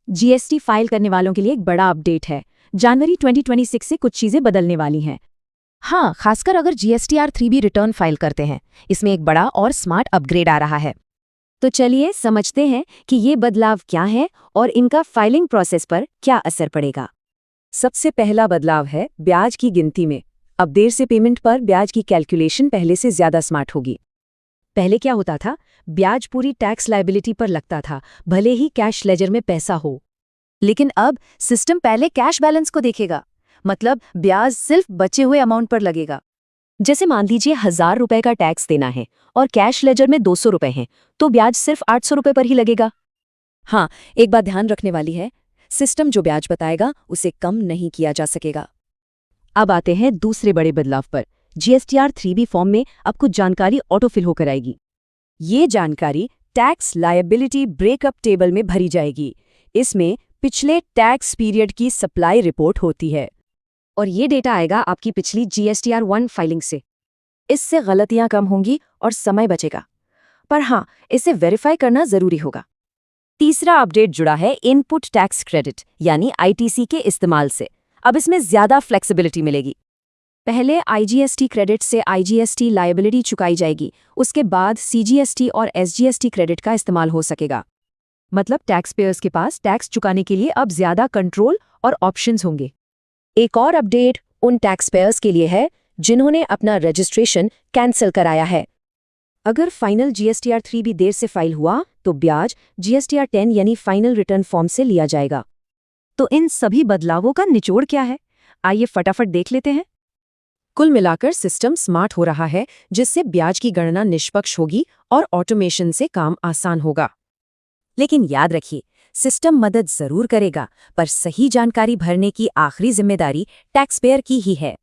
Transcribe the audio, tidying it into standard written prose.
GST file करने वालों के लिए एक बड़ा अपडेट है। जनवरी 2026 से कुछ चीजें बदलने वाली हैं। हाँ, खासकर अगर जीएसटीआर 3B रिटर्न फाइल करते हैं। इसमें एक बड़ा और स्मार्ट अपग्रेड आ रहा है। तो चलिए समझते हैं कि ये बदलाव क्या है और इनका फाइलिंग प्रोसेस पर क्या असर पड़ेगा। सबसे पहला बदलाव है ब्याज की गिनती में। अब देर से पेमेंट पर ब्याज की कैलकुलेशन पहले से ज्यादा स्मार्ट होगी। पहले क्या होता था, ब्याज पूरी टैक्स लायबिलिटी पर लगता था, भले ही कैश लेजर में पैसा हो। लेकिन अब सिस्टम पहले कैश बैलेंस को देखेगा। मतलब ब्याज सिर्फ बचे हुए अमाउंट पर लगेगा। जैसे मान लीजिए 1,000 रुपए का टैक्स देना है और कैश लेजर में 200 रुपए हैं, तो ब्याज सिर्फ 800 रुपए पर ही लगेगा। हाँ, एक बात ध्यान रखने वाली है, सिस्टम जो ब्याज बताएगा उसे कम नहीं किया जा सकेगा। अब आते हैं दूसरे बड़े बदलाव पर। जीएसटीआर 3B फॉर्म में अब कुछ जानकारी ऑटोफिल होकर आएगी। ये जानकारी टैक्स लायबिलिटी ब्रेकअप टेबल में भरी जाएगी। इसमें पिछले टैक्स पीरियड की सप्लाई रिपोर्ट होती है और ये डेटा आएगा आपकी पिछली जीएसटीआर 1 फाइलिंग से। इससे गलतियां कम होंगी और समय बचेगा। पर हाँ, इसे वेरीफाई करना जरूरी होगा। तीसरा अपडेट जुड़ा है इनपुट टैक्स क्रेडिट यानी आईटीसी के इस्तेमाल से। अब इसमें ज्यादा फ्लेक्सिबिलिटी मिलेगी। पहले आईजीएसटी क्रेडिट से आईजीएसटी लायबिलिटी चुकाई जाएगी, उसके बाद सीजीएसटी और एसजीएसटी क्रेडिट का इस्तेमाल हो सकेगा। मतलब टैक्स पेयर्स के पास टैक्स चुकाने के लिए अब ज्यादा कंट्रोल और ऑप्शंस होंगे। एक और अपडेट उन टैक्स पेयर्स के लिए है जिन्होंने अपना रजिस्ट्रेशन कैंसिल कराया है। अगर फाइनल जीएसटीआर 3B देर से फाइल हुआ तो ब्याज जीएसटीआर 10 यानी फाइनल रिटर्न फॉर्म से लिया जाएगा। तो इन सभी बदलावों का निचोड़ क्या है, आइए फटाफट देख लेते हैं। कुल मिलाकर सिस्टम स्मार्ट हो रहा है, जिससे ब्याज की गणना निष्पक्ष होगी और ऑटोमेशन से काम आसान होगा। लेकिन याद रखिए, सिस्टम मदद जरूर करेगा, पर सही जानकारी भरने की आखिरी जिम्मेदारी टैक्स पेयर की ही है।